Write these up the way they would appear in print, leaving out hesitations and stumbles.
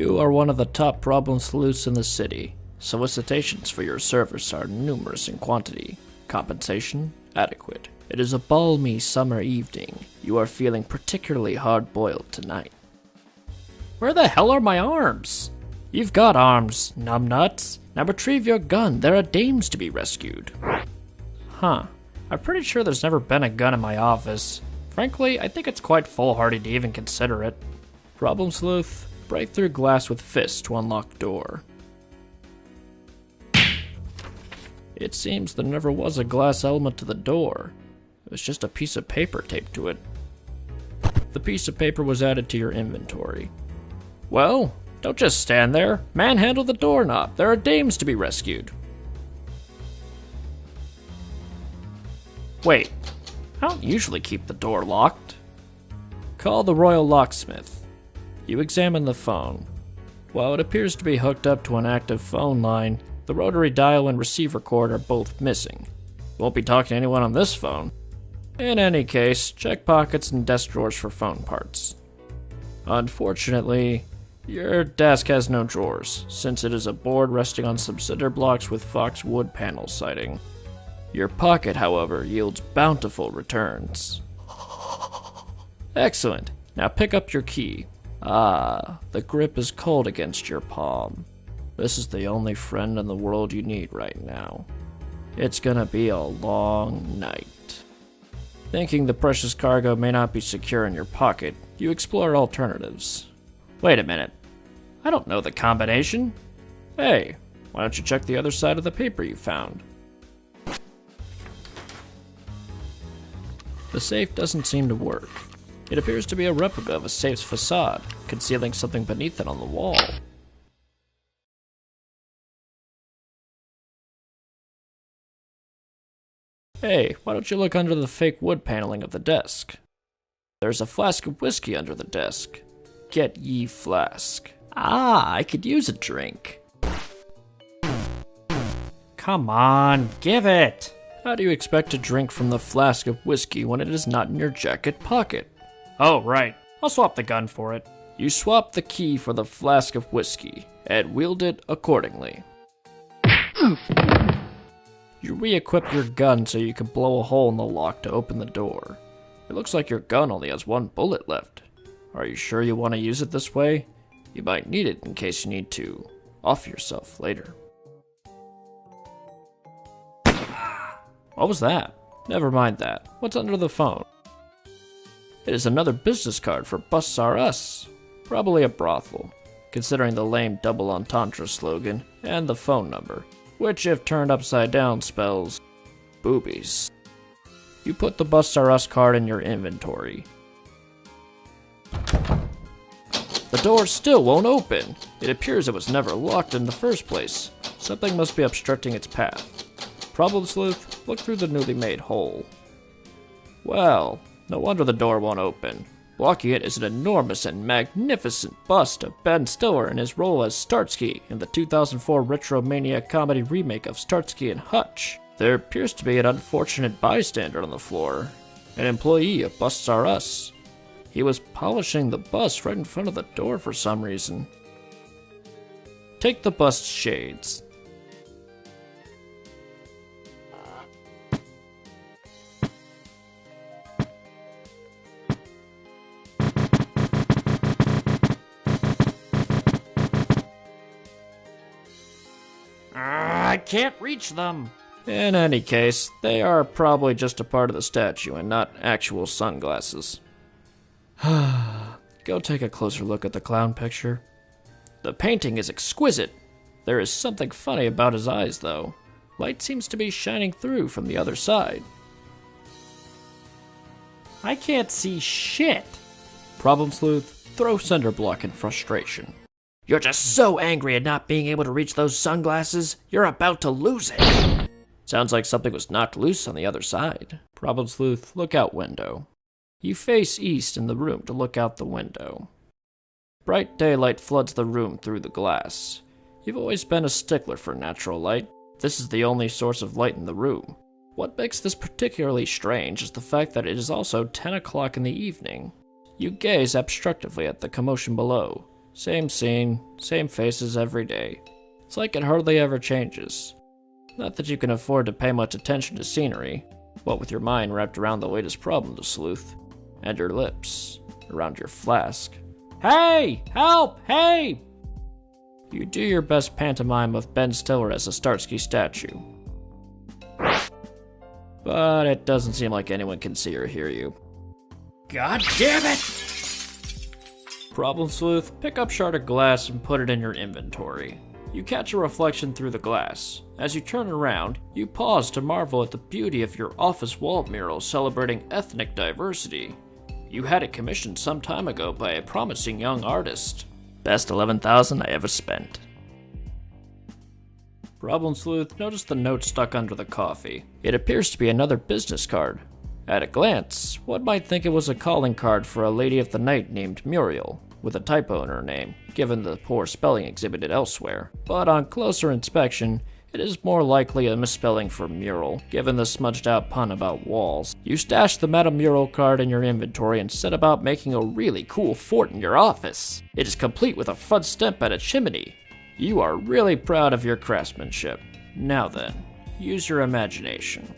You are one of the top problem sleuths in the city. Solicitations for your service are numerous in quantity. Compensation adequate. It is a balmy summer evening. You are feeling particularly hard-boiled tonight. Where the hell are my arms? You've got arms, numbnuts. Now retrieve your gun. There are dames to be rescued. Huh. I'm pretty sure there's never been a gun in my office. Frankly, I think it's quite foolhardy to even consider it. Problem Sleuth, break through glass with fists to unlock door. It seems there never was a glass element to the door. It was just a piece of paper taped to it. The piece of paper was added to your inventory. Well, don't just stand there. Manhandle the doorknob. There are dames to be rescued. Wait, I don't usually keep the door locked. Call the Royal Locksmith. You examine the phone. While it appears to be hooked up to an active phone line, the rotary dial and receiver cord are both missing. Won't be talking to anyone on this phone. In any case, check pockets and desk drawers for phone parts. Unfortunately, your desk has no drawers, since it is a board resting on some cinder blocks with fox wood panel siding. Your pocket, however, yields bountiful returns. Excellent. Now pick up your key. Ah, the grip is cold against your palm. This is the only friend in the world you need right now. It's gonna be a long night. Thinking the precious cargo may not be secure in your pocket, you explore alternatives. Wait a minute. I don't know the combination. Hey, why don't you check the other side of the paper you found? The safe doesn't seem to work. It appears to be a replica of a safe's facade, concealing something beneath it on the wall. Hey, why don't you look under the fake wood paneling of the desk? There's a flask of whiskey under the desk. Get ye flask. Ah, I could use a drink. Come on, give it! How do you expect to drink from the flask of whiskey when it is not in your jacket pocket? Oh, right. I'll swap the gun for it. You swap the key for the flask of whiskey, and wield it accordingly. You re-equip your gun so you can blow a hole in the lock to open the door. It looks like your gun only has one bullet left. Are you sure you want to use it this way? You might need it in case you need to off yourself later. What was that? Never mind that. What's under the phone? It is another business card for Busts R Us. Probably a brothel, considering the lame double entendre slogan and the phone number, which if turned upside down spells boobies. You put the Busts R Us card in your inventory. The door still won't open. It appears it was never locked in the first place. Something must be obstructing its path. Problem Sleuth, look through the newly made hole. Well, no wonder the door won't open. Blocking it is an enormous and magnificent bust of Ben Stiller in his role as Starsky in the 2004 Retromania comedy remake of Starsky and Hutch. There appears to be an unfortunate bystander on the floor, an employee of Busts R Us. He was polishing the bust right in front of the door for some reason. Take the bust's shades. I can't reach them. In any case, they are probably just a part of the statue and not actual sunglasses. Go take a closer look at the clown picture. The painting is exquisite. There is something funny about his eyes, though. Light seems to be shining through from the other side. I can't see shit. Problem Sleuth, throw cinder block in frustration. You're just so angry at not being able to reach those sunglasses, you're about to lose it. Sounds like something was knocked loose on the other side. Problem Sleuth, look out window. You face east in the room to look out the window. Bright daylight floods the room through the glass. You've always been a stickler for natural light. This is the only source of light in the room. What makes this particularly strange is the fact that it is also 10 o'clock in the evening. You gaze abstractively at the commotion below. Same scene, same faces every day. It's like it hardly ever changes. Not that you can afford to pay much attention to scenery, what with your mind wrapped around the latest problem to sleuth, and your lips around your flask. Hey! Help! Hey! You do your best pantomime of Ben Stiller as a Starsky statue. But it doesn't seem like anyone can see or hear you. God damn it! Problem Sleuth, pick up shard of glass and put it in your inventory. You catch a reflection through the glass. As you turn around, you pause to marvel at the beauty of your office wall mural celebrating ethnic diversity. You had it commissioned some time ago by a promising young artist. Best 11,000 I ever spent. Problem Sleuth, notice the note stuck under the coffee. It appears to be another business card. At a glance, one might think it was a calling card for a lady of the night named Muriel, with a typo in her name, given the poor spelling exhibited elsewhere. But on closer inspection, it is more likely a misspelling for mural, given the smudged out pun about walls. You stash the Meta Mural card in your inventory and set about making a really cool fort in your office. It is complete with a front step and a chimney. You are really proud of your craftsmanship. Now then, use your imagination.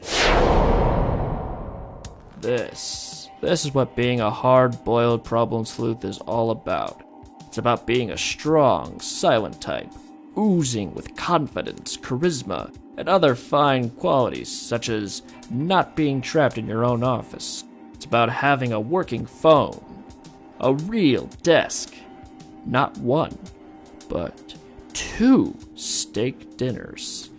This is what being a hard-boiled problem sleuth is all about. It's about being a strong, silent type, oozing with confidence, charisma, and other fine qualities, such as not being trapped in your own office. It's about having a working phone, a real desk, not one, but 2 steak dinners,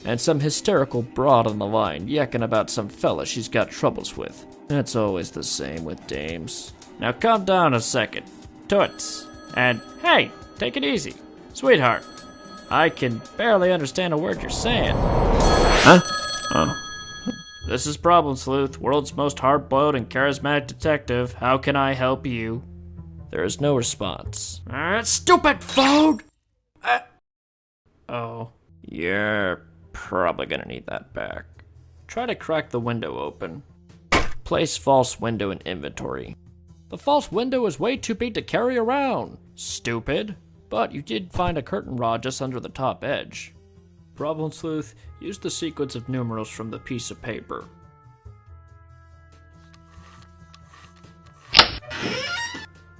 and some hysterical broad on the line yakking about some fella she's got troubles with. That's always the same with dames. Now calm down a second. Toots. And hey, take it easy. Sweetheart, I can barely understand a word you're saying. Huh? Oh. This is Problem Sleuth, world's most hard-boiled and charismatic detective. How can I help you? There is no response. Stupid phone! Oh. You're probably gonna need that back. Try to crack the window open. Place false window in inventory. The false window is way too big to carry around. Stupid. But you did find a curtain rod just under the top edge. Problem Sleuth, use the sequence of numerals from the piece of paper.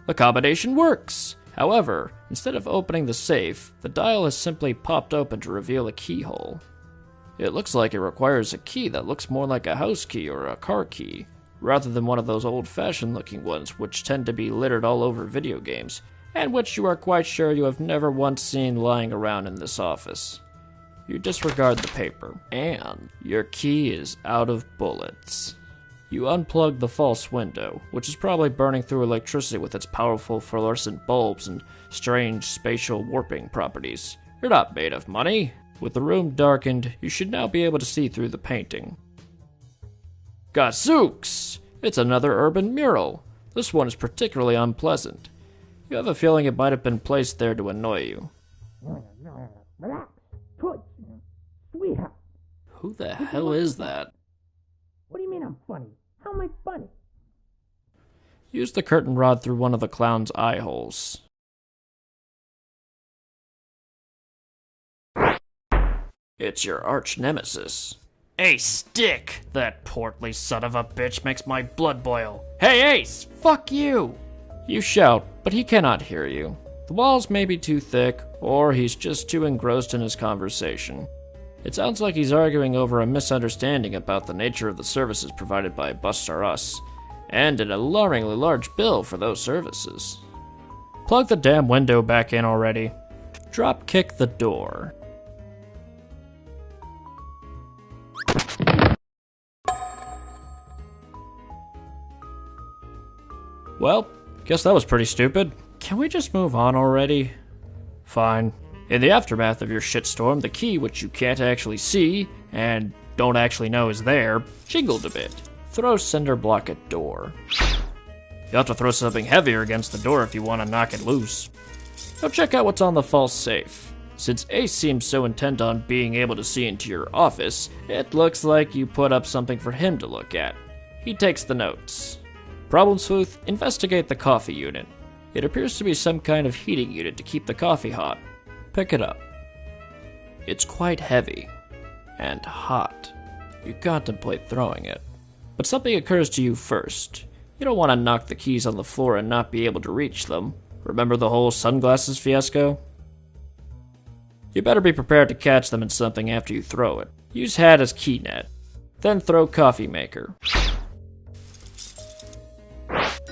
The combination works! However, instead of opening the safe, the dial has simply popped open to reveal a keyhole. It looks like it requires a key that looks more like a house key or a car key, rather than one of those old-fashioned looking ones which tend to be littered all over video games, and which you are quite sure you have never once seen lying around in this office. You disregard the paper, and your key is out of bullets. You unplug the false window, which is probably burning through electricity with its powerful fluorescent bulbs and strange spatial warping properties. You're not made of money. With the room darkened, you should now be able to see through the painting. Gazooks! It's another urban mural. This one is particularly unpleasant. You have a feeling it might have been placed there to annoy you. Sweetheart. Who the hell is that? What do you mean I'm funny? How am I funny? Use the curtain rod through one of the clown's eye holes. It's your arch nemesis. Ace, stick! That portly son of a bitch makes my blood boil. Hey, Ace! Fuck you! You shout, but he cannot hear you. The walls may be too thick, or he's just too engrossed in his conversation. It sounds like he's arguing over a misunderstanding about the nature of the services provided by Bust R Us, and an alarmingly large bill for those services. Plug the damn window back in already. Drop kick the door. Well, guess that was pretty stupid. Can we just move on already? Fine. In the aftermath of your shitstorm, the key, which you can't actually see, and don't actually know is there, jingled a bit. Throw cinder block at door. You'll have to throw something heavier against the door if you want to knock it loose. Now check out what's on the false safe. Since Ace seems so intent on being able to see into your office, it looks like you put up something for him to look at. He takes the notes. Problem Sleuth, investigate the coffee unit. It appears to be some kind of heating unit to keep the coffee hot. Pick it up. It's quite heavy and hot. You contemplate throwing it, but something occurs to you first. You don't want to knock the keys on the floor and not be able to reach them. Remember the whole sunglasses fiasco? You better be prepared to catch them in something after you throw it. Use hat as key net, then throw coffee maker.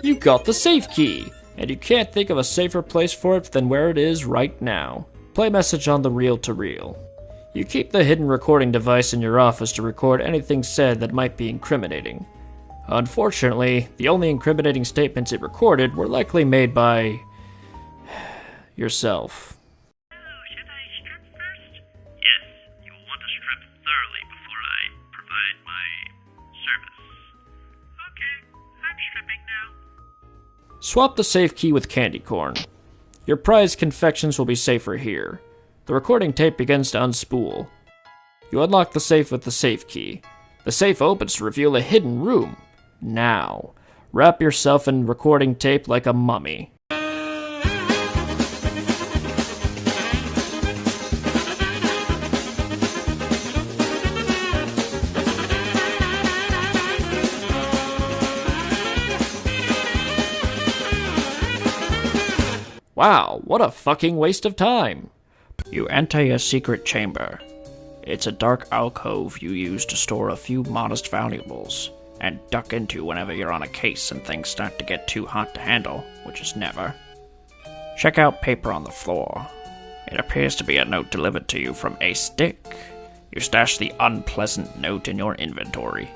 You got the safe key, and you can't think of a safer place for it than where it is right now. Play message on the reel-to-reel. You keep the hidden recording device in your office to record anything said that might be incriminating. Unfortunately, the only incriminating statements it recorded were likely made by yourself. Should I strip first? Yes, you will want to strip thoroughly before I provide my service. Okay, I'm stripping now. Swap the safe key with candy corn. Your prized confections will be safer here. The recording tape begins to unspool. You unlock the safe with the safe key. The safe opens to reveal a hidden room. Now, wrap yourself in recording tape like a mummy. Wow, what a fucking waste of time. You enter your secret chamber. It's a dark alcove you use to store a few modest valuables, and duck into whenever you're on a case and things start to get too hot to handle, which is never. Check out paper on the floor. It appears to be a note delivered to you from a stick. You stash the unpleasant note in your inventory.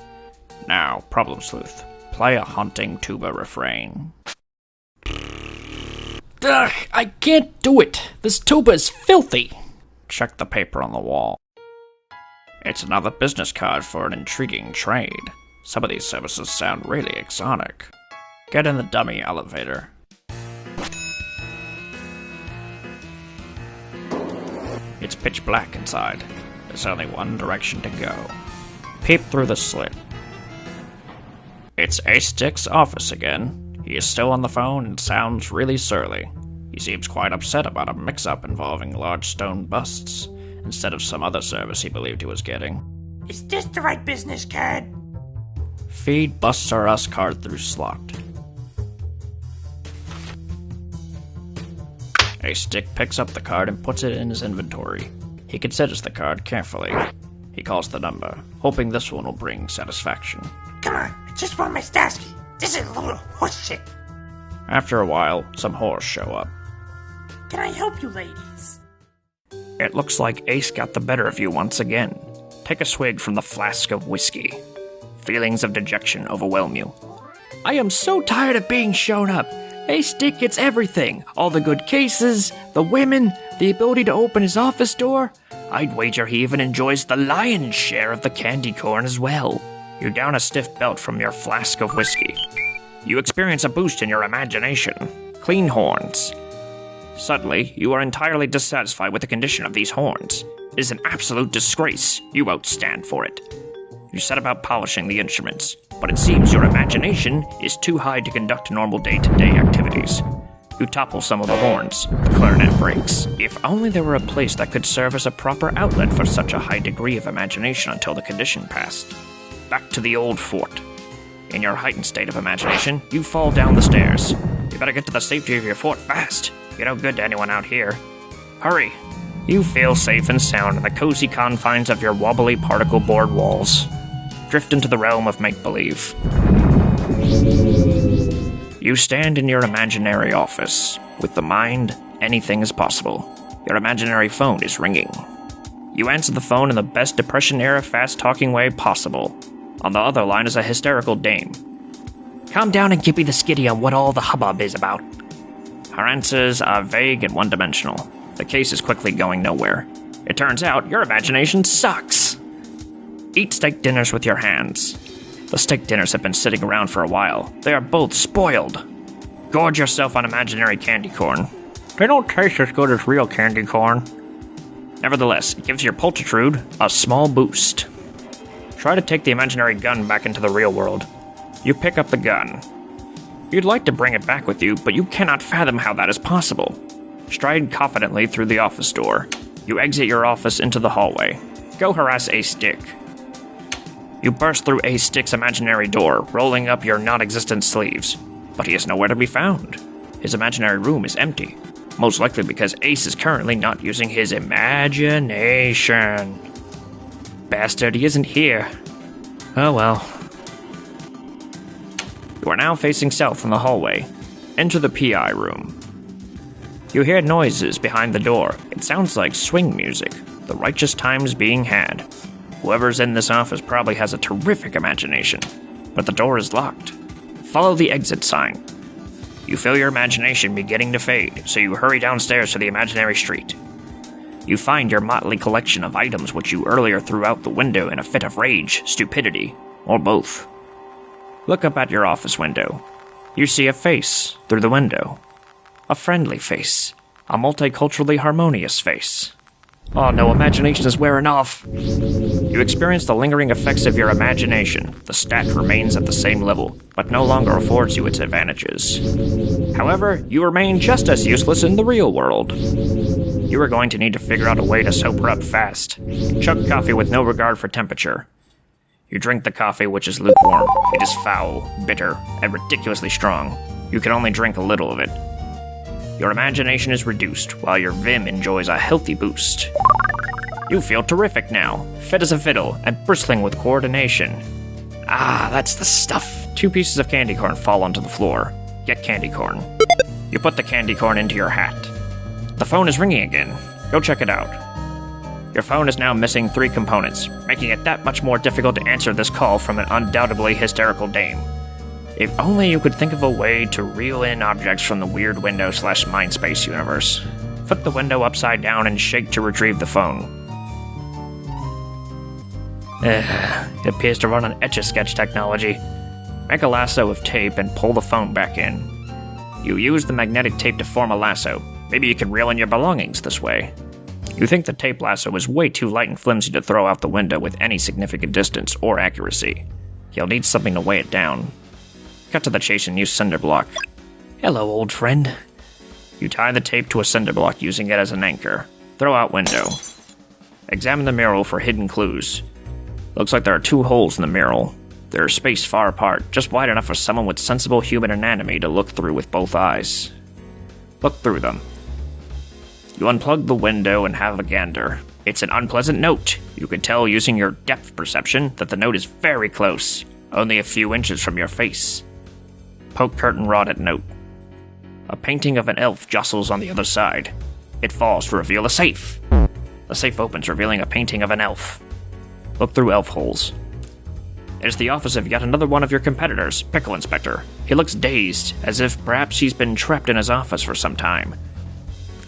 Now, Problem Sleuth, play a haunting tuba refrain. Ugh, I can't do it. This tuba is filthy. Check the paper on the wall. It's another business card for an intriguing trade. Some of these services sound really exotic. Get in the dummy elevator. It's pitch black inside. There's only one direction to go. Peep through the slit. It's A-Stick's office again. He is still on the phone and sounds really surly. He seems quite upset about a mix-up involving large stone busts, instead of some other service he believed he was getting. Is this the right business card? Feed Busts R Us card through slot. A-Stick picks up the card and puts it in his inventory. He considers the card carefully. He calls the number, hoping this one will bring satisfaction. Come on, I just want my stash key. This is a load of horse shit. After a while, some whores show up. Can I help you, ladies? It looks like Ace got the better of you once again. Take a swig from the flask of whiskey. Feelings of dejection overwhelm you. I am so tired of being shown up. A-Stick gets everything. All the good cases, the women, the ability to open his office door. I'd wager he even enjoys the lion's share of the candy corn as well. You down a stiff belt from your flask of whiskey. You experience a boost in your imagination. Clean horns. Suddenly, you are entirely dissatisfied with the condition of these horns. It is an absolute disgrace. You won't stand for it. You set about polishing the instruments, but it seems your imagination is too high to conduct normal day-to-day activities. You topple some of the horns. The clarinet breaks. If only there were a place that could serve as a proper outlet for such a high degree of imagination until the condition passed. Back to the old fort. In your heightened state of imagination, you fall down the stairs. You better get to the safety of your fort fast. You're no good to anyone out here. Hurry. You feel safe and sound in the cozy confines of your wobbly particle board walls. Drift into the realm of make-believe. You stand in your imaginary office. With the mind, anything is possible. Your imaginary phone is ringing. You answer the phone in the best Depression-era fast-talking way possible. On the other line is a hysterical dame. Calm down and give me the skitty on what all the hubbub is about. Her answers are vague and one-dimensional. The case is quickly going nowhere. It turns out your imagination sucks. Eat steak dinners with your hands. The steak dinners have been sitting around for a while. They are both spoiled. Gorge yourself on imaginary candy corn. They don't taste as good as real candy corn. Nevertheless, it gives your pulchritude a small boost. Try to take the imaginary gun back into the real world. You pick up the gun. You'd like to bring it back with you, but you cannot fathom how that is possible. Stride confidently through the office door. You exit your office into the hallway. Go harass Ace Stick. You burst through Ace Stick's imaginary door, rolling up your non-existent sleeves. But he is nowhere to be found. His imaginary room is empty. Most likely because Ace is currently not using his imagination. Bastard, he isn't here. Oh well. You are now facing south in the hallway. Enter the PI room. You hear noises behind the door. It sounds like swing music. The righteous times being had. Whoever's in this office probably has a terrific imagination. But the door is locked. Follow the exit sign. You feel your imagination beginning to fade, so you hurry downstairs to the imaginary street. You find your motley collection of items which you earlier threw out the window in a fit of rage, stupidity, or both. Look up at your office window. You see a face through the window. A friendly face. A multiculturally harmonious face. Oh no, imagination is wearing off. You experience the lingering effects of your imagination. The stat remains at the same level, but no longer affords you its advantages. However, you remain just as useless in the real world. You are going to need to figure out a way to sober up fast. Chug coffee with no regard for temperature. You drink the coffee, which is lukewarm. It is foul, bitter, and ridiculously strong. You can only drink a little of it. Your imagination is reduced, while your vim enjoys a healthy boost. You feel terrific now, fit as a fiddle, and bristling with coordination. Ah, that's the stuff. 2 pieces of candy corn fall onto the floor. Get candy corn. You put the candy corn into your hat. The phone is ringing again. Go check it out. Your phone is now missing 3 components, making it that much more difficult to answer this call from an undoubtedly hysterical dame. If only you could think of a way to reel in objects from the weird window/Mindspace universe. Flip the window upside down and shake to retrieve the phone. It appears to run on Etch-a-Sketch technology. Make a lasso of tape and pull the phone back in. You use the magnetic tape to form a lasso. Maybe you can reel in your belongings this way. You think the tape lasso is way too light and flimsy to throw out the window with any significant distance or accuracy. You'll need something to weigh it down. Cut to the chase and use cinder block. Hello, old friend. You tie the tape to a cinder block using it as an anchor. Throw out window. Examine the mural for hidden clues. Looks like there are 2 holes in the mural. They are spaced far apart, just wide enough for someone with sensible human anatomy to look through with both eyes. Look through them. You unplug the window and have a gander. It's an unpleasant note. You can tell using your depth perception that the note is very close, only a few inches from your face. Poke curtain rod at note. A painting of an elf jostles on the other side. It falls to reveal a safe. The safe opens, revealing a painting of an elf. Look through elf holes. It is the office of yet another one of your competitors, Pickle Inspector. He looks dazed, as if perhaps he's been trapped in his office for some time.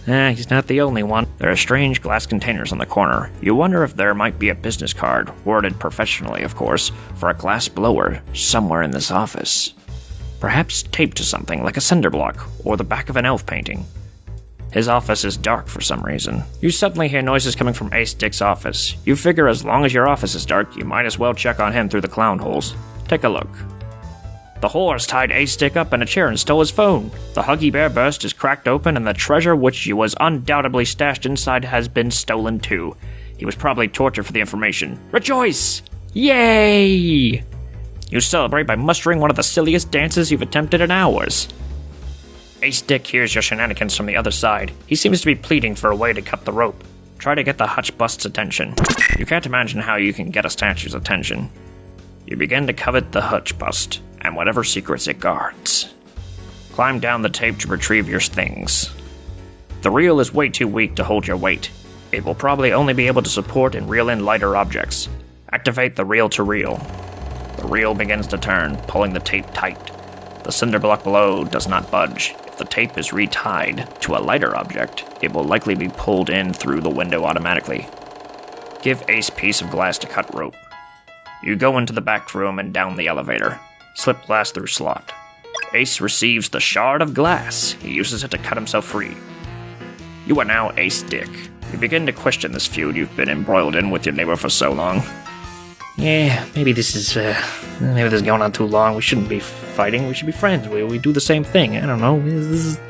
He's not the only one. There are strange glass containers on the corner. You wonder if there might be a business card, worded professionally, of course, for a glass blower somewhere in this office. Perhaps taped to something like a cinder block or the back of an elf painting. His office is dark for some reason. You suddenly hear noises coming from Ace Dick's office. You figure as long as your office is dark, you might as well check on him through the clown holes. Take a look. The whores tied Ace Dick up in a chair and stole his phone. The Huggy Bear burst is cracked open and the treasure which was undoubtedly stashed inside has been stolen too. He was probably tortured for the information. Rejoice! Yay! You celebrate by mustering one of the silliest dances you've attempted in hours. Ace Dick hears your shenanigans from the other side. He seems to be pleading for a way to cut the rope. Try to get the hutch bust's attention. You can't imagine how you can get a statue's attention. You begin to covet the hutch bust, and whatever secrets it guards. Climb down the tape to retrieve your things. The reel is way too weak to hold your weight. It will probably only be able to support and reel in lighter objects. Activate the reel to reel. The reel begins to turn, pulling the tape tight. The cinder block below does not budge. If the tape is retied to a lighter object, it will likely be pulled in through the window automatically. Give Ace a piece of glass to cut rope. You go into the back room and down the elevator. Slip glass through slot. Ace receives the shard of glass. He uses it to cut himself free. You are now Ace Dick. You begin to question this feud you've been embroiled in with your neighbor for so long. maybe this is going on too long. We shouldn't be fighting. We should be friends. We do the same thing. I don't know. This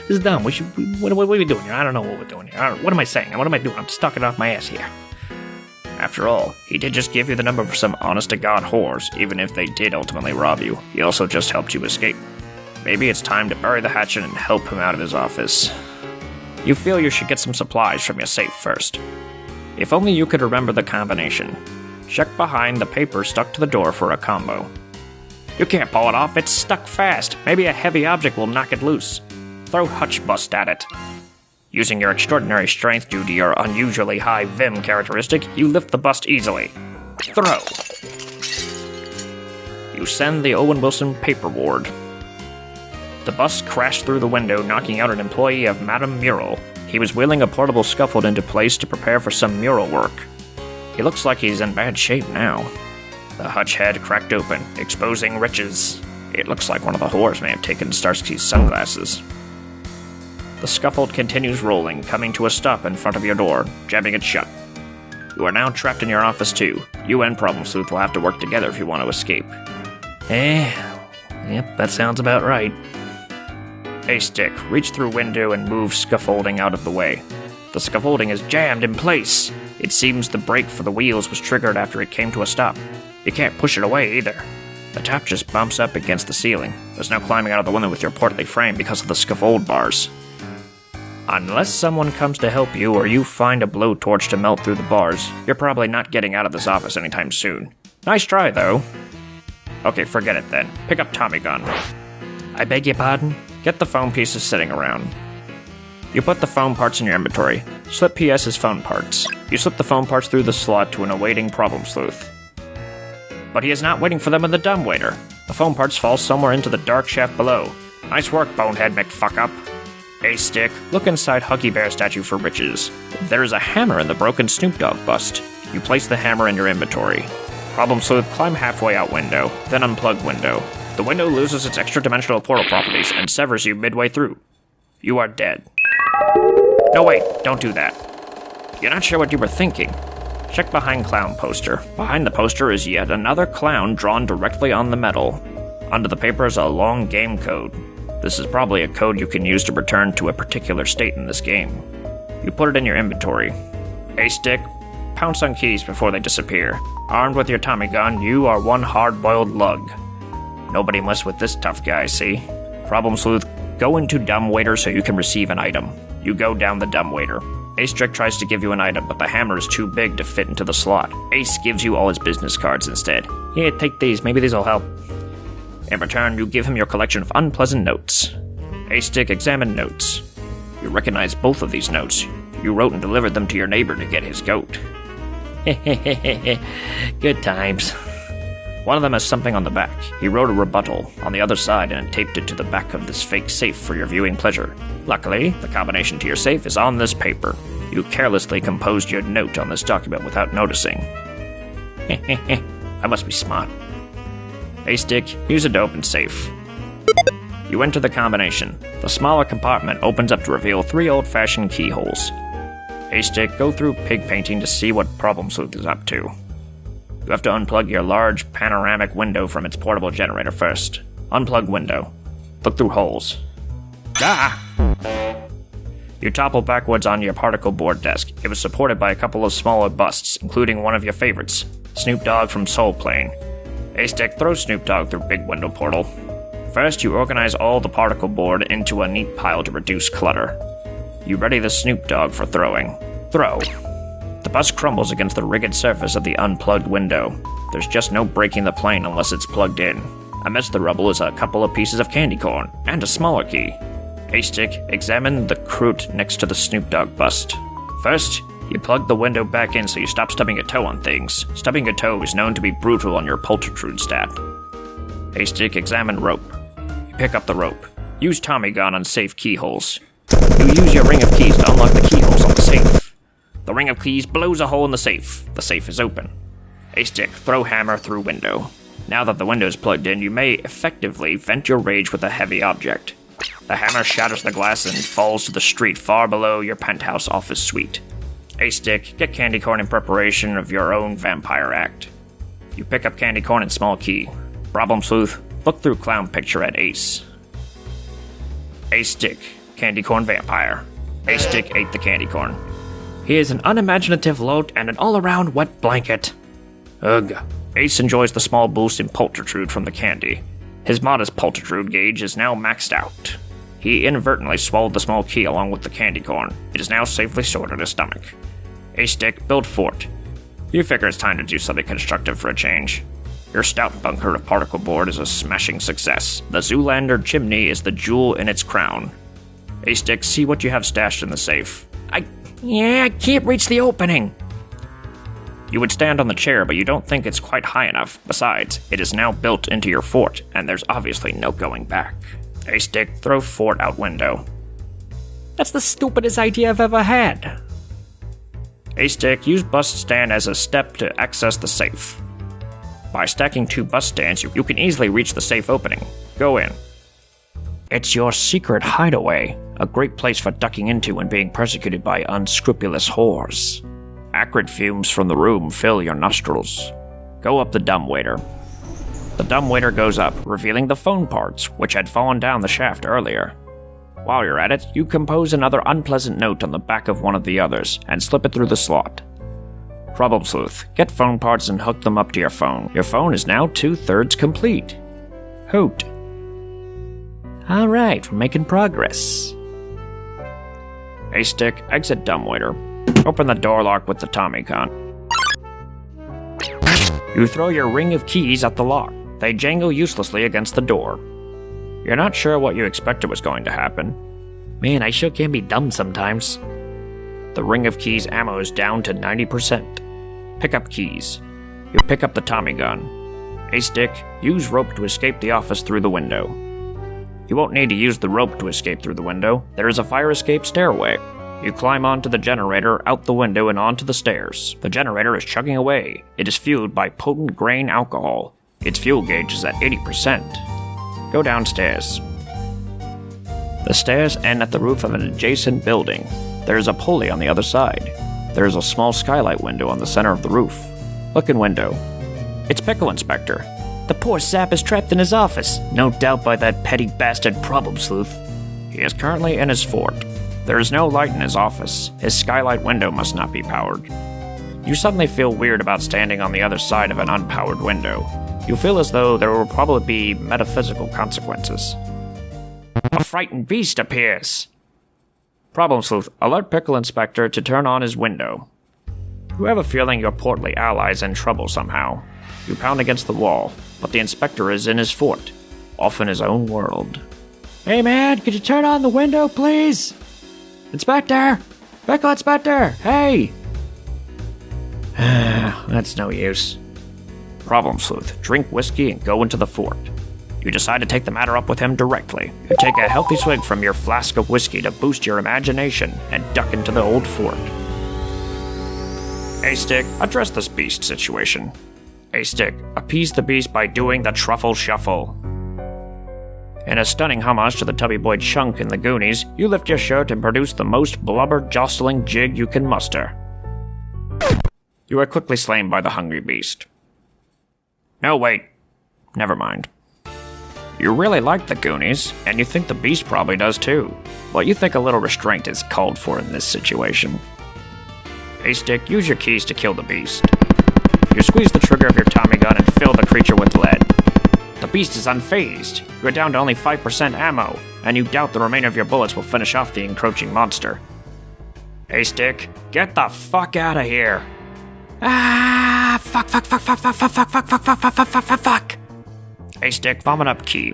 is dumb. What are we doing here? I don't know what we're doing here. What am I saying? What am I doing? I'm stuck it off my ass here. After all, he did just give you the number for some honest-to-God whores, even if they did ultimately rob you. He also just helped you escape. Maybe it's time to bury the hatchet and help him out of his office. You feel you should get some supplies from your safe first. If only you could remember the combination. Check behind the paper stuck to the door for a combo. You can't pull it off, it's stuck fast. Maybe a heavy object will knock it loose. Throw Hutch Bust at it. Using your extraordinary strength due to your unusually high Vim characteristic, you lift the bust easily. Throw. You send the Owen Wilson paper ward. The bust crashed through the window, knocking out an employee of Madame Mural. He was wheeling a portable scaffold into place to prepare for some mural work. He looks like he's in bad shape now. The hutch head cracked open, exposing riches. It looks like one of the whores may have taken Starsky's sunglasses. The scaffold continues rolling, coming to a stop in front of your door, jamming it shut. You are now trapped in your office too. You and Problem Sleuth will have to work together if you want to escape. Yep, that sounds about right. A stick, reach through window and move scaffolding out of the way. The scaffolding is jammed in place. It seems the brake for the wheels was triggered after it came to a stop. You can't push it away either. The top just bumps up against the ceiling. There's no climbing out of the window with your portly frame because of the scaffold bars. Unless someone comes to help you or you find a blowtorch to melt through the bars, you're probably not getting out of this office anytime soon. Nice try, though. Okay, forget it then. Pick up Tommy gun. I beg your pardon? Get the phone pieces sitting around. You put the phone parts in your inventory. Slip PS's phone parts. You slip the phone parts through the slot to an awaiting Problem Sleuth. But he is not waiting for them in the dumbwaiter. The phone parts fall somewhere into the dark shaft below. Nice work, bonehead McFuck-up. A stick, look inside Huggy Bear statue for riches. There is a hammer in the broken Snoop Dogg bust. You place the hammer in your inventory. Problem Sleuth, climb halfway out window, then unplug window. The window loses its extra-dimensional portal properties and severs you midway through. You are dead. No wait, don't do that. You're not sure what you were thinking. Check behind clown poster. Behind the poster is yet another clown drawn directly on the metal. Under the paper is a long game code. This is probably a code you can use to return to a particular state in this game. You put it in your inventory. A stick, pounce on keys before they disappear. Armed with your Tommy gun, you are one hard-boiled lug. Nobody mess with this tough guy, see? Problem Sleuth, go into dumbwaiter so you can receive an item. You go down the dumbwaiter. Ace Trick tries to give you an item, but the hammer is too big to fit into the slot. Ace gives you all his business cards instead. Here, take these, maybe these will help. In return, you give him your collection of unpleasant notes. Ace Stick, examine notes. You recognize both of these notes. You wrote and delivered them to your neighbor to get his goat. Good times. One of them has something on the back. He wrote a rebuttal on the other side and taped it to the back of this fake safe for your viewing pleasure. Luckily, the combination to your safe is on this paper. You carelessly composed your note on this document without noticing. I must be smart. A stick, use it to open safe. You enter the combination. The smaller compartment opens up to reveal 3 old-fashioned keyholes. A stick, go through pig painting to see what Problem Sleuth is up to. You have to unplug your large panoramic window from its portable generator first. Unplug window. Look through holes. Ah! You topple backwards on your particle board desk. It was supported by a couple of smaller busts, including one of your favorites, Snoop Dogg from Soul Plane. A-Stick throws Snoop Dogg through big window portal. First, you organize all the particle board into a neat pile to reduce clutter. You ready the Snoop Dogg for throwing. Throw. The bus crumbles against the rigid surface of the unplugged window. There's just no breaking the plane unless it's plugged in. Amidst the rubble is a couple of pieces of candy corn, and a smaller key. A-Stick, examine the croûte next to the Snoop Dogg bust. First, you plug the window back in so you stop stubbing your toe on things. Stubbing your toe is known to be brutal on your Poltertrude stat. A-Stick, examine rope. You pick up the rope. Use Tommy gun on safe keyholes. You use your ring of keys to unlock the keyholes on the safe. The ring of keys blows a hole in the safe. The safe is open. A-Stick, throw hammer through window. Now that the window is plugged in, you may effectively vent your rage with a heavy object. The hammer shatters the glass and falls to the street far below your penthouse office suite. A-Stick, get candy corn in preparation of your own vampire act. You pick up candy corn and small key. Problem Sleuth, look through clown picture at Ace. Ace Stick, candy corn vampire. Ace Stick ate the candy corn. He is an unimaginative load and an all-around wet blanket. Ugh. Ace enjoys the small boost in pultitude from the candy. His modest pultitude gauge is now maxed out. He inadvertently swallowed the small key along with the candy corn. It is now safely stored in his stomach. Ace Stick, build fort. You figure it's time to do something constructive for a change. Your stout bunker of particle board is a smashing success. The Zoolander chimney is the jewel in its crown. Ace Stick, see what you have stashed in the safe. I can't reach the opening. You would stand on the chair, but you don't think it's quite high enough. Besides, it is now built into your fort, and there's obviously no going back. Ace Stick, throw fort out window. That's the stupidest idea I've ever had. Ace Stick, use bust stand as a step to access the safe. By stacking 2 bust stands, you can easily reach the safe opening. Go in. It's your secret hideaway, a great place for ducking into when being persecuted by unscrupulous whores. Acrid fumes from the room fill your nostrils. Go up the dumbwaiter. The dumbwaiter goes up, revealing the phone parts, which had fallen down the shaft earlier. While you're at it, you compose another unpleasant note on the back of one of the others, and slip it through the slot. Problem Sleuth, get phone parts and hook them up to your phone. Your phone is now 2/3 complete. Hoot. Alright, we're making progress. Ace Stick, exit dumbwaiter. Open the door lock with the Tommy gun. You throw your ring of keys at the lock. They jangle uselessly against the door. You're not sure what you expected was going to happen. Man, I sure can be dumb sometimes. The ring of keys ammo is down to 90%. Pick up keys. You pick up the Tommy gun. Ace Stick, use rope to escape the office through the window. You won't need to use the rope to escape through the window. There is a fire escape stairway. You climb onto the generator, out the window, and onto the stairs. The generator is chugging away. It is fueled by potent grain alcohol. Its fuel gauge is at 80%. Go downstairs. The stairs end at the roof of an adjacent building. There is a pulley on the other side. There is a small skylight window on the center of the roof. Look in window. It's Pickle Inspector. The poor sap is trapped in his office, no doubt by that petty bastard Problem Sleuth. He is currently in his fort. There is no light in his office. His skylight window must not be powered. You suddenly feel weird about standing on the other side of an unpowered window. You feel as though there will probably be metaphysical consequences. A frightened beast appears. Problem Sleuth, alert Pickle Inspector to turn on his window. You have a feeling your portly ally is in trouble somehow. You pound against the wall, but the inspector is in his fort, off in his own world. Hey man, could you turn on the window, please? Inspector! Pickle Inspector! Hey! That's no use. Problem Sleuth, drink whiskey and go into the fort. You decide to take the matter up with him directly. You take a healthy swig from your flask of whiskey to boost your imagination and duck into the old fort. Ace Stick, address this beast situation. Ace Stick, appease the beast by doing the truffle shuffle. In a stunning homage to the Tubby Boy Chunk in the Goonies, you lift your shirt and produce the most blubber-jostling jig you can muster. You are quickly slain by the hungry beast. No, wait. Never mind. You really like the Goonies, and you think the beast probably does too. Well, you think a little restraint is called for in this situation. Ace Stick, use your keys to kill the beast. You squeeze the trigger of your Tommy gun and fill the creature with lead. The beast is unfazed. You're down to only 5% ammo, and you doubt the remainder of your bullets will finish off the encroaching monster. Ace Stick, get the fuck out of here. Ah, fuck. Ace Stick, vomit up key.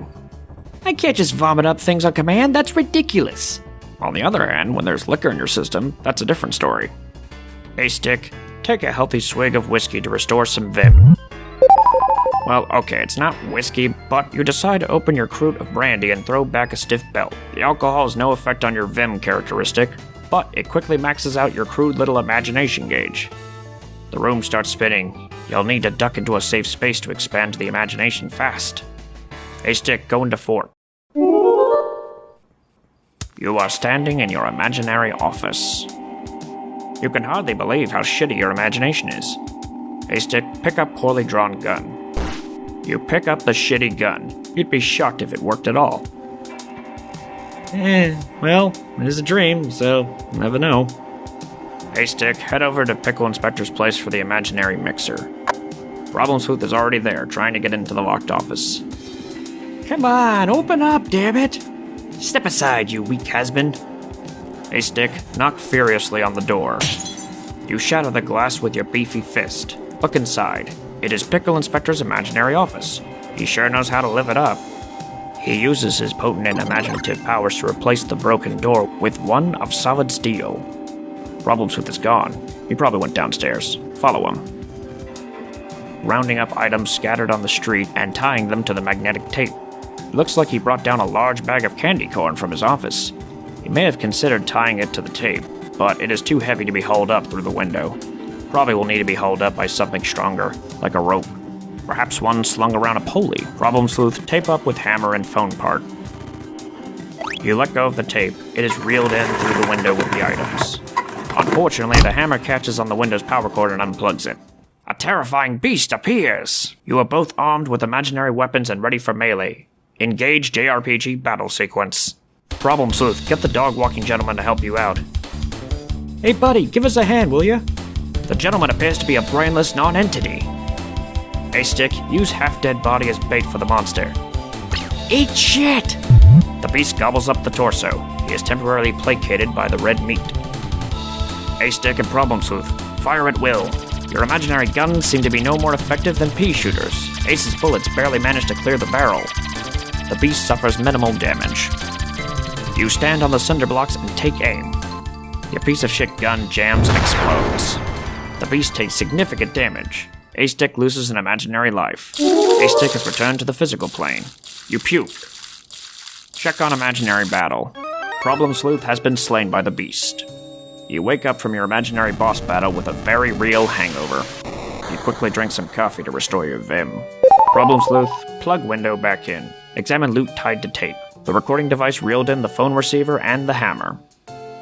I can't just vomit up things on command, that's ridiculous. On the other hand, when there's liquor in your system, that's a different story. Ace Stick, take a healthy swig of whiskey to restore some vim. Well, okay, it's not whiskey, but you decide to open your crate of brandy and throw back a stiff belt. The alcohol has no effect on your vim characteristic, but it quickly maxes out your crude little imagination gauge. The room starts spinning. You'll need to duck into a safe space to expand the imagination fast. Ace Stick, go into fort. You are standing in your imaginary office. You can hardly believe how shitty your imagination is. Hey Stick, pick up poorly drawn gun. You pick up the shitty gun. You'd be shocked if it worked at all. Well, it is a dream, so never know. Hey Stick, head over to Pickle Inspector's place for the imaginary mixer. Problem Sleuth is already there, trying to get into the locked office. Come on, open up, damn it! Step aside, you weak husband. Hey Stick, knock furiously on the door. You shatter the glass with your beefy fist. Look inside. It is Pickle Inspector's imaginary office. He sure knows how to live it up. He uses his potent and imaginative powers to replace the broken door with one of solid steel. Problem Sleuth is gone. He probably went downstairs. Follow him. Rounding up items scattered on the street and tying them to the magnetic tape. It looks like he brought down a large bag of candy corn from his office. He may have considered tying it to the tape, but it is too heavy to be hauled up through the window. Probably will need to be hauled up by something stronger, like a rope. Perhaps one slung around a pulley. Problem Sleuth, tape up with hammer and phone part. You let go of the tape. It is reeled in through the window with the items. Unfortunately, the hammer catches on the window's power cord and unplugs it. A terrifying beast appears! You are both armed with imaginary weapons and ready for melee. Engage JRPG Battle sequence. Problem Sleuth, get the dog-walking gentleman to help you out. Hey buddy, give us a hand, will ya? The gentleman appears to be a brainless non-entity. Hey Stick, use half-dead body as bait for the monster. Eat shit! The beast gobbles up the torso. He is temporarily placated by the red meat. Hey Stick and Problem Sleuth, fire at will. Your imaginary guns seem to be no more effective than pea shooters. Ace's bullets barely manage to clear the barrel. The beast suffers minimal damage. You stand on the cinder blocks and take aim. Your piece of shit gun jams and explodes. The beast takes significant damage. A-Stick loses an imaginary life. A-Stick is returned to the physical plane. You puke. Check on imaginary battle. Problem Sleuth has been slain by the beast. You wake up from your imaginary boss battle with a very real hangover. You quickly drink some coffee to restore your vim. Problem Sleuth, plug window back in. Examine loot tied to tape. The recording device reeled in the phone receiver and the hammer.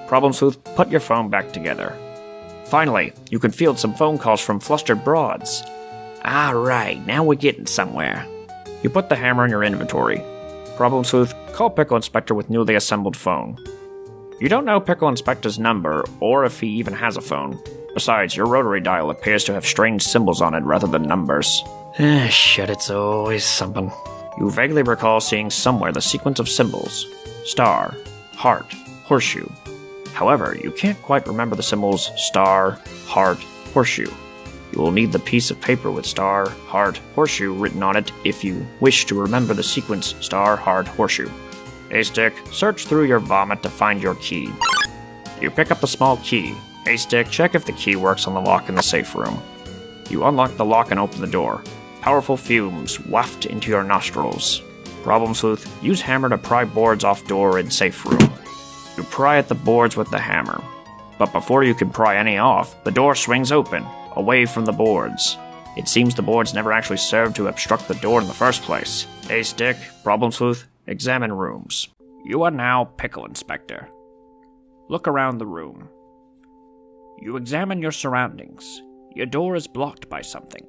Problem Sleuth, put your phone back together. Finally, you can field some phone calls from flustered broads. Alright, now we're getting somewhere. You put the hammer in your inventory. Problem Sleuth, call Pickle Inspector with newly assembled phone. You don't know Pickle Inspector's number, or if he even has a phone. Besides, your rotary dial appears to have strange symbols on it rather than numbers. Shit, it's always something. You vaguely recall seeing somewhere the sequence of symbols. Star, heart, horseshoe. However, you can't quite remember the symbols star, heart, horseshoe. You will need the piece of paper with star, heart, horseshoe written on it if you wish to remember the sequence star, heart, horseshoe. A-Stick, search through your vomit to find your key. You pick up the small key. A-Stick, check if the key works on the lock in the safe room. You unlock the lock and open the door. Powerful fumes waft into your nostrils. Problem Sleuth, use hammer to pry boards off door in safe room. You pry at the boards with the hammer. But before you can pry any off, the door swings open, away from the boards. It seems the boards never actually served to obstruct the door in the first place. A-Stick, Problem Sleuth, examine rooms. You are now Pickle Inspector. Look around the room. You examine your surroundings. Your door is blocked by something.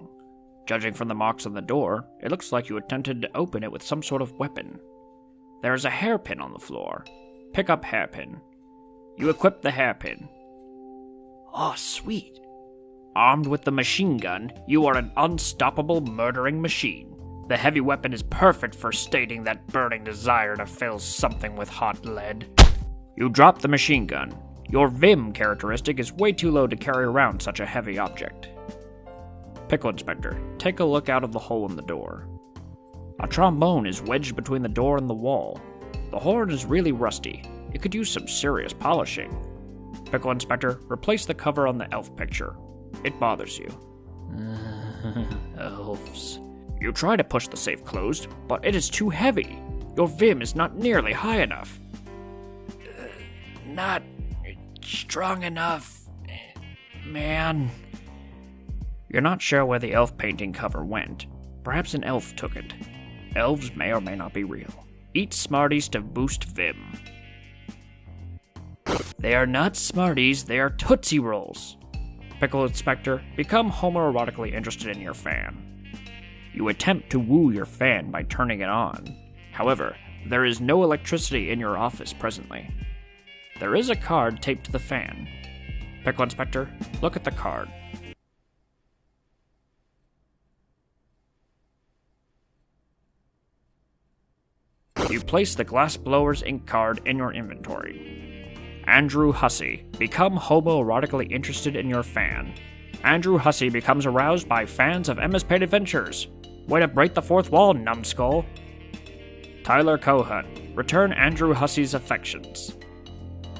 Judging from the marks on the door, it looks like you attempted to open it with some sort of weapon. There is a hairpin on the floor. Pick up hairpin. You equip the hairpin. Oh, sweet. Armed with the machine gun, you are an unstoppable murdering machine. The heavy weapon is perfect for stating that burning desire to fill something with hot lead. You drop the machine gun. Your Vim characteristic is way too low to carry around such a heavy object. Pickle Inspector, take a look out of the hole in the door. A trombone is wedged between the door and the wall. The horn is really rusty. It could use some serious polishing. Pickle Inspector, replace the cover on the elf picture. It bothers you. Elves. You try to push the safe closed, but it is too heavy. Your Vim is not nearly high enough. Not strong enough, man. You're not sure where the elf painting cover went. Perhaps an elf took it. Elves may or may not be real. Eat Smarties to boost Vim. They are not Smarties, they are Tootsie Rolls. Pickle Inspector, become homoerotically interested in your fan. You attempt to woo your fan by turning it on. However, there is no electricity in your office presently. There is a card taped to the fan. Pickle Inspector, look at the card. You place the Glassblower's ink card in your inventory. Andrew Hussey, become homoerotically interested in your fan. Andrew Hussey becomes aroused by fans of Emma's Paid Adventures. Way to break the fourth wall, numbskull. Tyler Cohut, return Andrew Hussey's affections.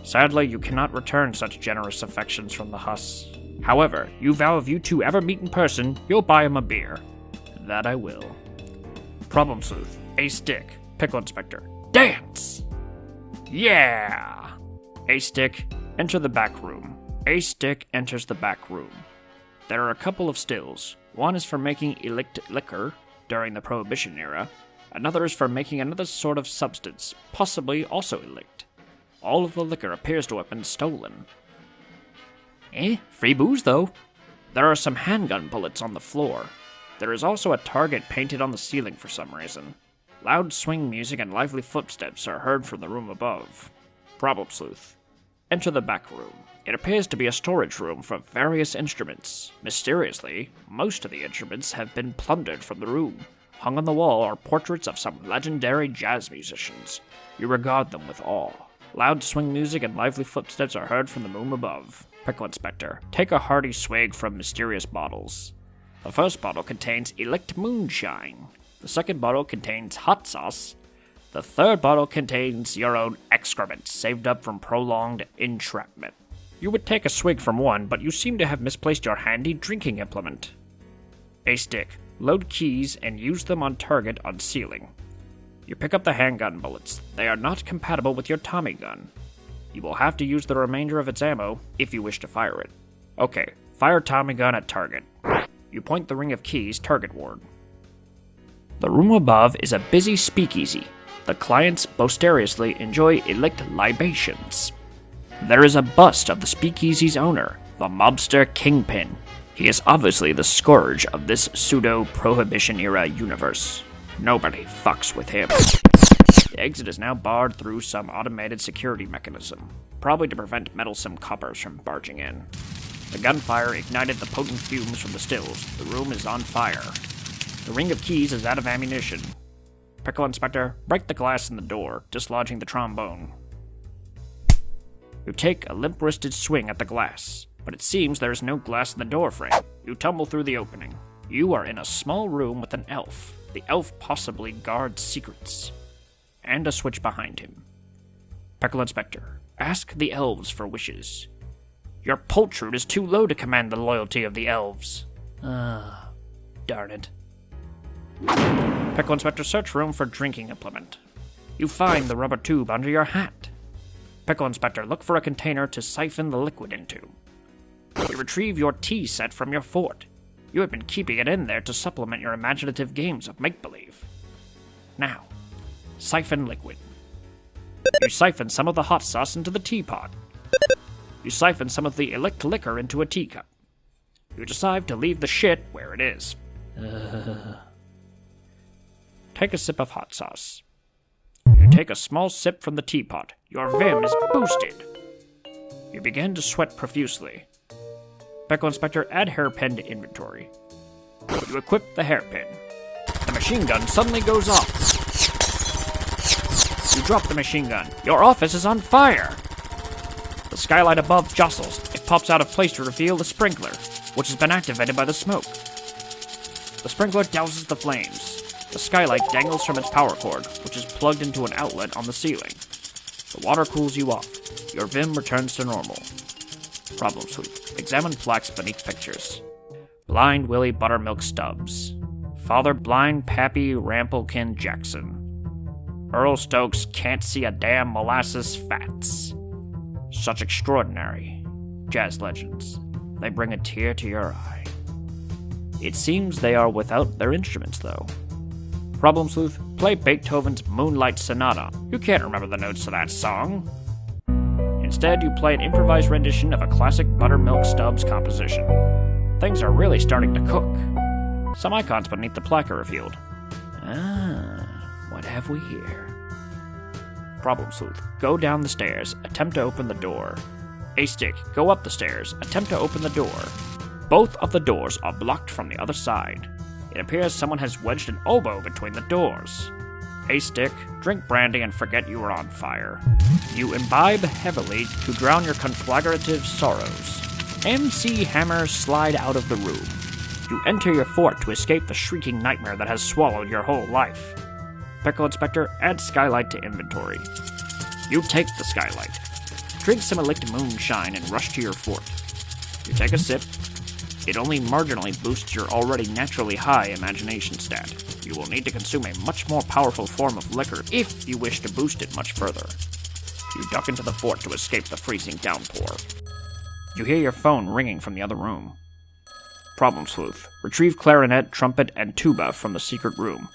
Sadly, you cannot return such generous affections from the Huss. However, you vow if you two ever meet in person, you'll buy him a beer. That I will. Problem Sleuth, a stick. Pickle Inspector, dance! Yeah! A stick, enter the back room. A stick enters the back room. There are a couple of stills. One is for making elixir liquor during the Prohibition era. Another is for making another sort of substance, possibly also elixir. All of the liquor appears to have been stolen. Free booze though. There are some handgun bullets on the floor. There is also a target painted on the ceiling for some reason. Loud swing music and lively footsteps are heard from the room above. Problem Sleuth. Enter the back room. It appears to be a storage room for various instruments. Mysteriously, most of the instruments have been plundered from the room. Hung on the wall are portraits of some legendary jazz musicians. You regard them with awe. Loud swing music and lively footsteps are heard from the room above. Pickle Inspector. Take a hearty swig from mysterious bottles. The first bottle contains elixir moonshine. The second bottle contains hot sauce. The third bottle contains your own excrement, saved up from prolonged entrapment. You would take a swig from one, but you seem to have misplaced your handy drinking implement. A stick. Load keys and use them on target on ceiling. You pick up the handgun bullets. They are not compatible with your Tommy gun. You will have to use the remainder of its ammo if you wish to fire it. Okay, fire Tommy gun at target. You point the ring of keys targetward. The room above is a busy speakeasy. The clients boisterously enjoy elixir libations. There is a bust of the speakeasy's owner, the mobster Kingpin. He is obviously the scourge of this pseudo-Prohibition-era universe. Nobody fucks with him. The exit is now barred through some automated security mechanism, probably to prevent meddlesome coppers from barging in. The gunfire ignited the potent fumes from the stills. The room is on fire. The ring of keys is out of ammunition. Pickle Inspector, break the glass in the door, dislodging the trombone. You take a limp-wristed swing at the glass, but it seems there is no glass in the door frame. You tumble through the opening. You are in a small room with an elf. The elf possibly guards secrets. And a switch behind him. Pickle Inspector, ask the elves for wishes. Your poltroot is too low to command the loyalty of the elves. Darn it. Pickle Inspector, search room for drinking implement. You find the rubber tube under your hat. Pickle Inspector, look for a container to siphon the liquid into. You retrieve your tea set from your fort. You have been keeping it in there to supplement your imaginative games of make-believe. Now, siphon liquid. You siphon some of the hot sauce into the teapot. You siphon some of the elixir liquor into a teacup. You decide to leave the shit where it is. Take a sip of hot sauce. You take a small sip from the teapot. Your vim is boosted. You begin to sweat profusely. Pickle Inspector, add hairpin to inventory. You equip the hairpin. The machine gun suddenly goes off. You drop the machine gun. Your office is on fire. The skylight above jostles. It pops out of place to reveal the sprinkler, which has been activated by the smoke. The sprinkler douses the flames. The skylight dangles from its power cord, which is plugged into an outlet on the ceiling. The water cools you off. Your vim returns to normal. Problem Sleuth. Examine plaques beneath pictures. Blind Willie Buttermilk Stubbs. Father Blind Pappy Ramplekin Jackson. Earl Stokes Can't See a Damn Molasses Fats. Such extraordinary jazz legends. They bring a tear to your eye. It seems they are without their instruments, though. Problem Sleuth, play Beethoven's Moonlight Sonata. You can't remember the notes to that song. Instead, you play an improvised rendition of a classic buttermilk Stubbs composition. Things are really starting to cook. Some icons beneath the plaque are revealed. What have we here? Problem Sleuth. Go down the stairs. Attempt to open the door. A stick. Go up the stairs. Attempt to open the door. Both of the doors are blocked from the other side. It appears someone has wedged an oboe between the doors. A stick. Drink brandy and forget you are on fire. You imbibe heavily to drown your conflagrative sorrows. MC Hammer. Slide out of the room. You enter your fort to escape the shrieking nightmare that has swallowed your whole life. Pickle Inspector, add skylight to inventory. You take the skylight. Drink some elixir moonshine and rush to your fort. You take a sip. It only marginally boosts your already naturally high imagination stat. You will need to consume a much more powerful form of liquor if you wish to boost it much further. You duck into the fort to escape the freezing downpour. You hear your phone ringing from the other room. Problem Sleuth. Retrieve clarinet, trumpet, and tuba from the secret room.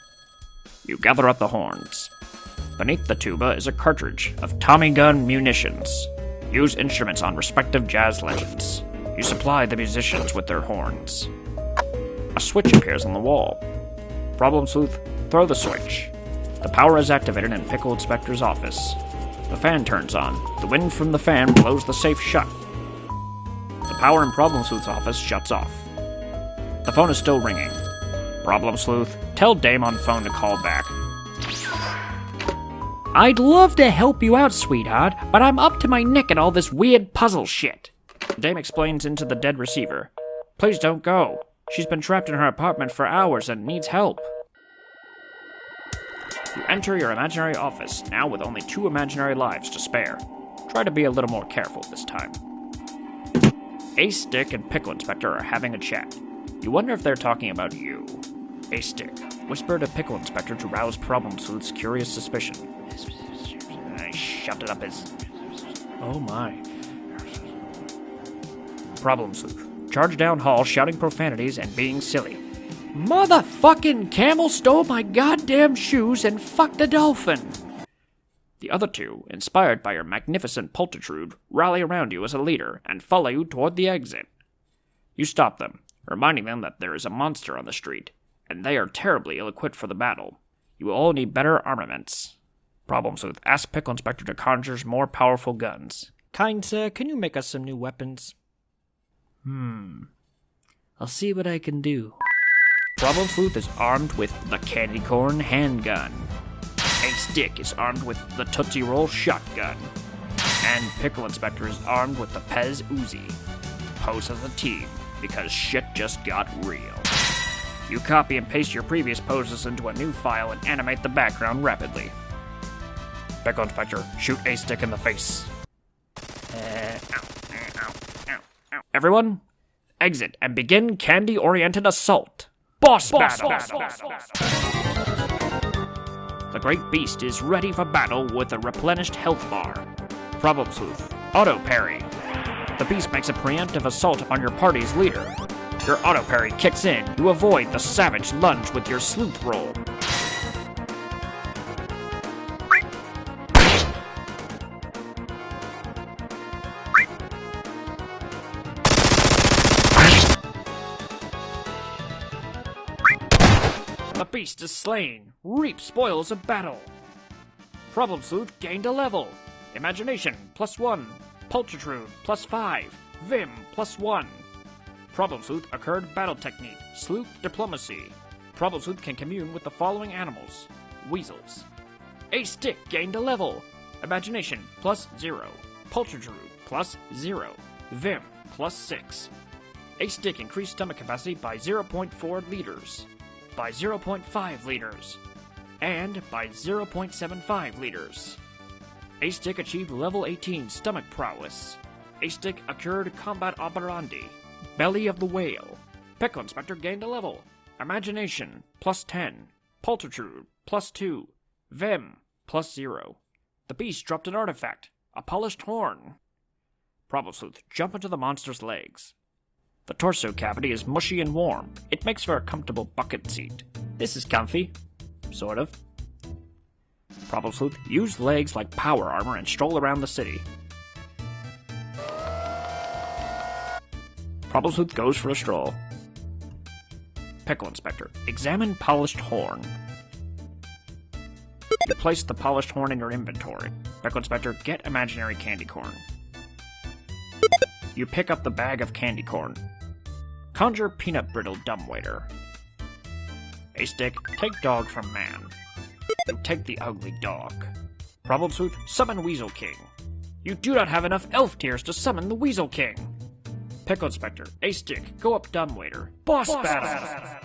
You gather up the horns. Beneath the tuba is a cartridge of Tommy gun munitions. Use instruments on respective jazz legends. You supply the musicians with their horns. A switch appears on the wall. Problem Sleuth, throw the switch. The power is activated in Pickle Inspector's office. The fan turns on. The wind from the fan blows the safe shut. The power in Problem Sleuth's office shuts off. The phone is still ringing. Problem Sleuth, tell Dame on phone to call back. I'd love to help you out, sweetheart, but I'm up to my neck in all this weird puzzle shit. Dame explains into the dead receiver. Please don't go. She's been trapped in her apartment for hours and needs help. You enter your imaginary office, now with only 2 imaginary lives to spare. Try to be a little more careful this time. Ace Stick and Pickle Inspector are having a chat. You wonder if they're talking about you. Ace Stick, whisper to Pickle Inspector to rouse Problem Sleuth's curious suspicion. I shoved it up his... Oh my. Problem Sleuth, charge down hall shouting profanities and being silly. Motherfucking camel stole my goddamn shoes and fucked a dolphin! The other 2, inspired by your magnificent pultitude, rally around you as a leader and follow you toward the exit. You stop them, reminding them that there is a monster on the street, and they are terribly ill-equipped for the battle. You will all need better armaments. Problem Sleuth, ask Pickle Inspector to conjure more powerful guns. Kind sir, can you make us some new weapons? I'll see what I can do. Problem Sleuth is armed with the Candy Corn handgun. A Stick is armed with the Tootsie Roll shotgun. And Pickle Inspector is armed with the Pez Uzi. Pose as a team, because shit just got real. You copy and paste your previous poses into a new file and animate the background rapidly. Pickle Inspector, shoot A Stick in the face. Everyone, exit and begin candy-oriented assault. Boss battle! The great beast is ready for battle with a replenished health bar. Problem Sleuth, auto parry. The beast makes a preemptive assault on your party's leader. Your auto parry kicks in. You avoid the savage lunge with your sleuth roll. The beast is slain. Reap spoils of battle. Problem Sleuth gained a level. Imagination, +1. Pulchritude, +5. Vim, +1. Problem Sleuth occurred battle technique. Sleuth diplomacy. Problem Sleuth can commune with the following animals. Weasels. A Stick gained a level. Imagination, +0. Pulchritude, +0. Vim, +6. A Stick increased stomach capacity by 0.4 liters. By 0.5 liters. And by 0.75 liters. A Stick achieved level 18 stomach prowess. A Stick occurred combat operandi. Belly of the whale. Pickle Inspector gained a level. Imagination, +10. Pulchritude, +2. Vim, +0. The beast dropped an artifact. A polished horn. Problem Sleuth, jump into the monster's legs. The torso cavity is mushy and warm. It makes for a comfortable bucket seat. This is comfy. Sort of. Problem Sleuth, use legs like power armor and stroll around the city. Problem Sleuth goes for a stroll. Pickle Inspector, examine polished horn. You place the polished horn in your inventory. Pickle Inspector, get imaginary candy corn. You pick up the bag of candy corn. Conjure peanut brittle dumbwaiter. A stick, take dog from man. You take the ugly dog. Problem Sleuth, summon Weasel King. You do not have enough elf tears to summon the Weasel King. Pickle Inspector, a stick, go up dumbwaiter. Boss battle!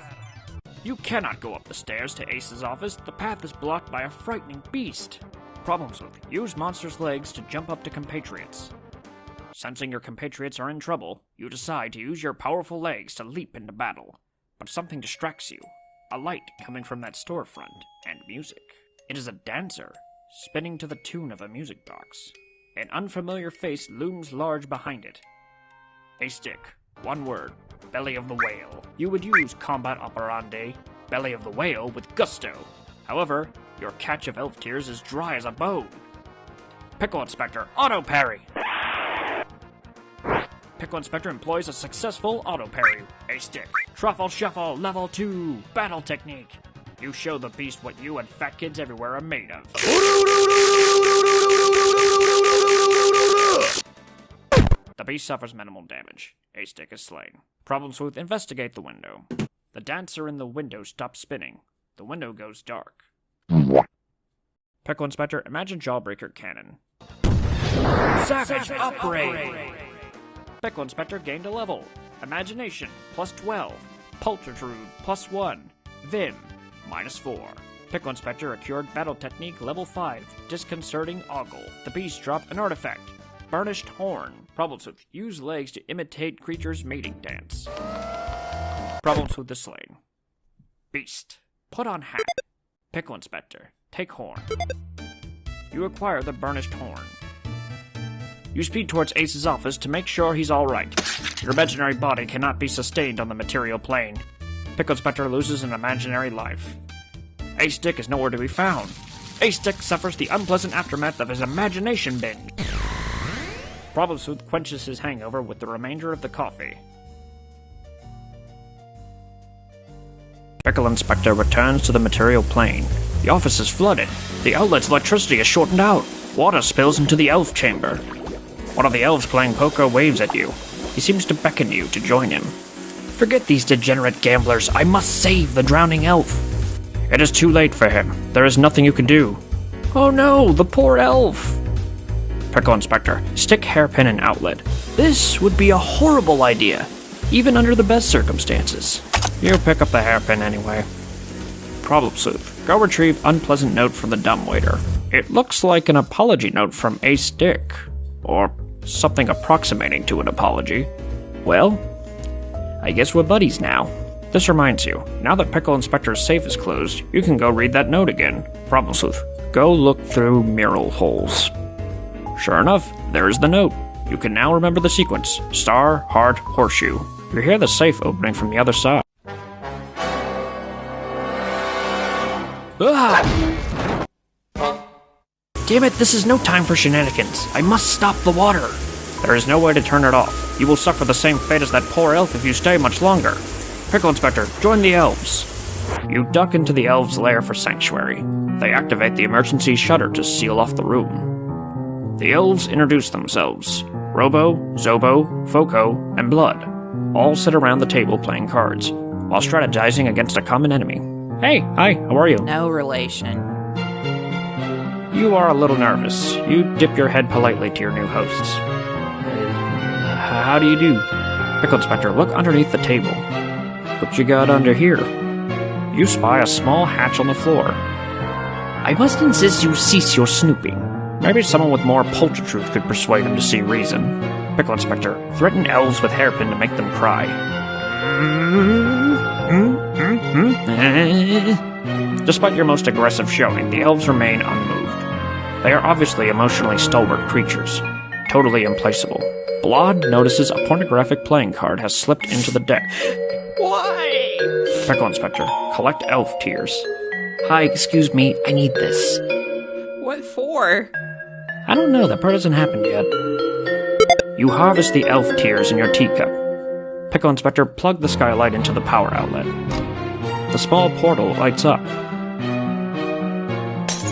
You cannot go up the stairs to Ace's office. The path is blocked by a frightening beast. Problem Sleuth, use monster's legs to jump up to compatriots. Sensing your compatriots are in trouble, you decide to use your powerful legs to leap into battle. But something distracts you. A light coming from that storefront, and music. It is a dancer, spinning to the tune of a music box. An unfamiliar face looms large behind it. A stick, one word, belly of the whale. You would use combat operandi, belly of the whale, with gusto. However, your catch of elf tears is dry as a bone. Pickle Inspector, auto parry. Pickle Inspector employs a successful auto parry. A stick, truffle shuffle, level 2, battle technique. You show the beast what you and fat kids everywhere are made of. The beast suffers minimal damage. A stick is slain. Problem Sleuth, investigate the window. The dancer in the window stops spinning. The window goes dark. Pickle Inspector, imagine Jawbreaker cannon. Savage upgrade! Pickle Inspector gained a level. Imagination, plus 12. Pulchritude, plus 1. Vim, minus 4. Pickle Inspector, a cured battle technique, level 5. Disconcerting ogle. The beast dropped an artifact. Burnished horn. Problem Sleuth, use legs to imitate creatures' mating dance. Problem Sleuth is slain. Beast, put on hat. Pickle Inspector, take horn. You acquire the burnished horn. You speed towards Ace's office to make sure he's alright. Your imaginary body cannot be sustained on the material plane. Pickle Inspector loses an imaginary life. Ace Stick is nowhere to be found. Ace Stick suffers the unpleasant aftermath of his imagination binge. Problem Sleuth quenches his hangover with the remainder of the coffee. Pickle Inspector returns to the material plane. The office is flooded. The outlet's electricity is shortened out. Water spills into the Elves Chamber. One of the elves playing poker waves at you. He seems to beckon you to join him. Forget these degenerate gamblers. I must save the drowning elf. It is too late for him. There is nothing you can do. Oh no, the poor elf. Pickle Inspector, stick hairpin in outlet. This would be a horrible idea, even under the best circumstances. You pick up the hairpin anyway. Problem Sleuth, go retrieve unpleasant note from the dumbwaiter. It looks like an apology note from a stick. Or something approximating to an apology. Well, I guess we're buddies now. This reminds you, now that Pickle Inspector's safe is closed, you can go read that note again. Problem Sleuth, go look through mural holes. Sure enough, there's the note. You can now remember the sequence. Star, heart, horseshoe. You hear the safe opening from the other side. Ah! Damn it, this is no time for shenanigans. I must stop the water. There is no way to turn it off. You will suffer the same fate as that poor elf if you stay much longer. Pickle Inspector, join the elves. You duck into the elves' lair for sanctuary. They activate the emergency shutter to seal off the room. The elves introduce themselves. Robo, Zobo, Foco, and Blood all sit around the table playing cards, while strategizing against a common enemy. Hey, hi, how are you? No relation. You are a little nervous. You dip your head politely to your new hosts. How do you do? Pickle Inspector, look underneath the table. What you got under here? You spy a small hatch on the floor. I must insist you cease your snooping. Maybe someone with more pulchritude could persuade them to see reason. Pickle Inspector, threaten elves with hairpin to make them cry. Despite your most aggressive showing, the elves remain unmoved. They are obviously emotionally stalwart creatures, totally implaceable. Blood notices a pornographic playing card has slipped into the deck. Why? Pickle Inspector, collect elf tears. Hi, excuse me, I need this. What for? I don't know, that part hasn't happened yet. You harvest the elf tears in your teacup. Pickle Inspector, plug the skylight into the power outlet. The small portal lights up.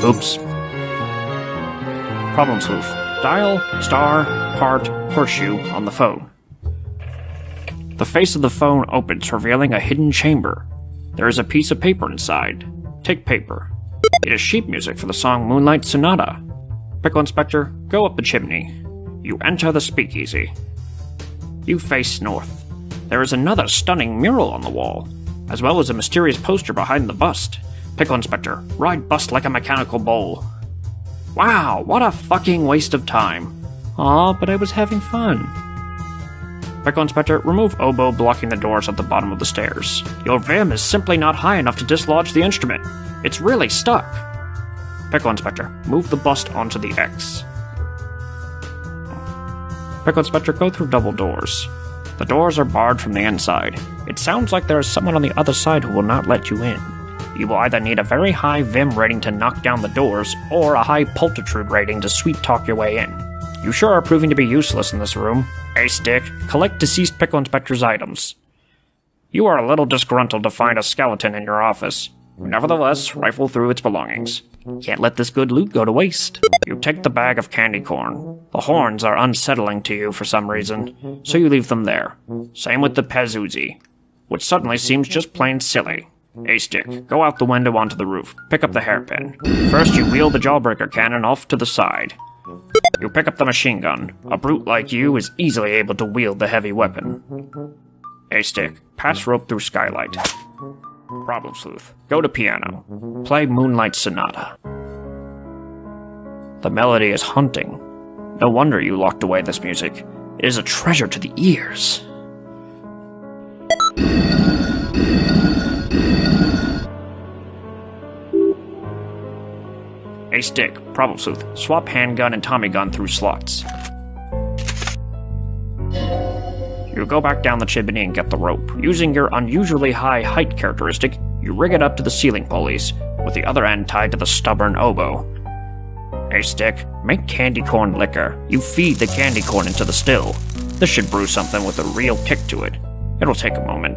Oops. Problem Sleuth. Dial, star, heart, horseshoe on the phone. The face of the phone opens, revealing a hidden chamber. There is a piece of paper inside. Take paper. It is sheet music for the song Moonlight Sonata. Pickle Inspector, go up the chimney. You enter the speakeasy. You face north. There is another stunning mural on the wall, as well as a mysterious poster behind the bust. Pickle Inspector, ride bust like a mechanical bull. Wow, what a fucking waste of time. Aw, but I was having fun. Pickle Inspector, remove oboe blocking the doors at the bottom of the stairs. Your vim is simply not high enough to dislodge the instrument. It's really stuck. Pickle Inspector, move the bust onto the X. Pickle Inspector, go through double doors. The doors are barred from the inside. It sounds like there is someone on the other side who will not let you in. You will either need a very high vim rating to knock down the doors, or a high pultitude rating to sweet-talk your way in. You sure are proving to be useless in this room. Hey, Stick, collect deceased Pickle Inspector's items. You are a little disgruntled to find a skeleton in your office. Nevertheless, rifle through its belongings. Can't let this good loot go to waste. You take the bag of candy corn. The horns are unsettling to you for some reason, so you leave them there. Same with the Pazuzi, which suddenly seems just plain silly. Hey, Stick, go out the window onto the roof. Pick up the hairpin. First, you wheel the jawbreaker cannon off to the side. You pick up the machine gun. A brute like you is easily able to wield the heavy weapon. Hey, Stick, pass rope through skylight. Problem Sleuth, go to piano. Play Moonlight Sonata. The melody is haunting. No wonder you locked away this music. It is a treasure to the ears. Hey, Stick, Problem Sleuth, swap handgun and Tommy gun through slots. You go back down the chimney and get the rope. Using your unusually high height characteristic, you rig it up to the ceiling pulleys, with the other end tied to the stubborn oboe. Hey, Stick, make candy corn liquor. You feed the candy corn into the still. This should brew something with a real kick to it. It'll take a moment.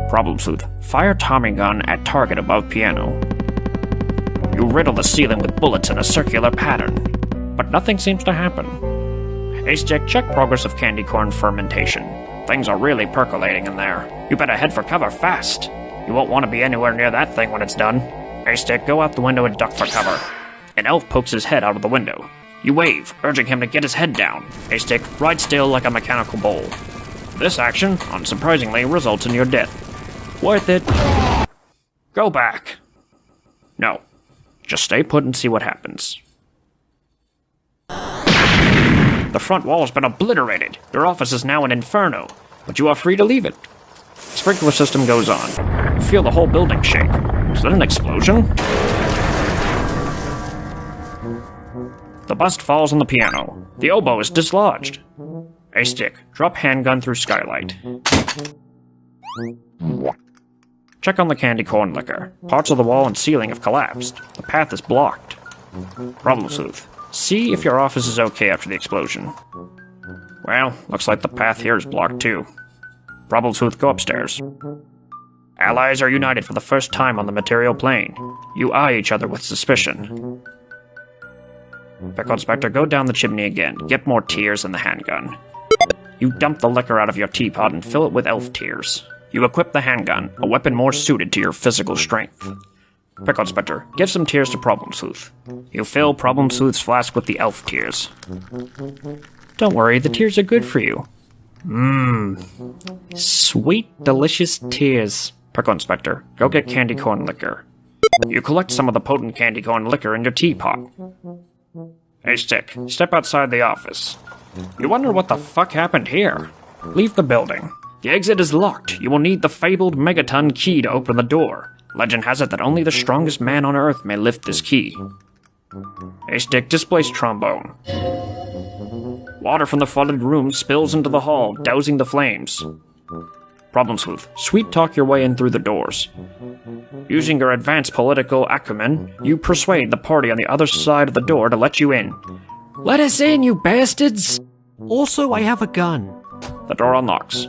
Problem Sleuth, fire Tommy gun at target above piano. You riddle the ceiling with bullets in a circular pattern, but nothing seems to happen. Hey, Stick, check progress of candy corn fermentation. Things are really percolating in there. You better head for cover fast. You won't want to be anywhere near that thing when it's done. Hey, Stick, go out the window and duck for cover. An elf pokes his head out of the window. You wave, urging him to get his head down. Hey, Stick, ride still like a mechanical bull. This action, unsurprisingly, results in your death. Worth it. Go back. No. Just stay put and see what happens. The front wall has been obliterated. Your office is now an inferno, but you are free to leave it. The sprinkler system goes on. You feel the whole building shake. Is that an explosion? The bust falls on the piano. The oboe is dislodged. Hey, Stick, drop handgun through skylight. Check on the candy corn liquor. Parts of the wall and ceiling have collapsed. The path is blocked. Problem Sleuth, see if your office is okay after the explosion. Well, looks like the path here is blocked too. Problem Sleuth, go upstairs. Allies are united for the first time on the material plane. You eye each other with suspicion. Pickle Inspector, go down the chimney again. Get more tears in the handgun. You dump the liquor out of your teapot and fill it with elf tears. You equip the handgun, a weapon more suited to your physical strength. Pickle Inspector, give some tears to Problem Sleuth. You fill Problem Sleuth's flask with the elf tears. Don't worry, the tears are good for you. Sweet, delicious tears. Pickle Inspector, go get candy corn liquor. You collect some of the potent candy corn liquor in your teapot. Hey, Stick, step outside the office. You wonder what the fuck happened here. Leave the building. The exit is locked. You will need the fabled Megaton Key to open the door. Legend has it that only the strongest man on Earth may lift this key. Hey, Stick, displace trombone. Water from the flooded room spills into the hall, dousing the flames. Problem Sleuth, sweet talk your way in through the doors. Using your advanced political acumen, you persuade the party on the other side of the door to let you in. Let us in, you bastards! Also, I have a gun. The door unlocks.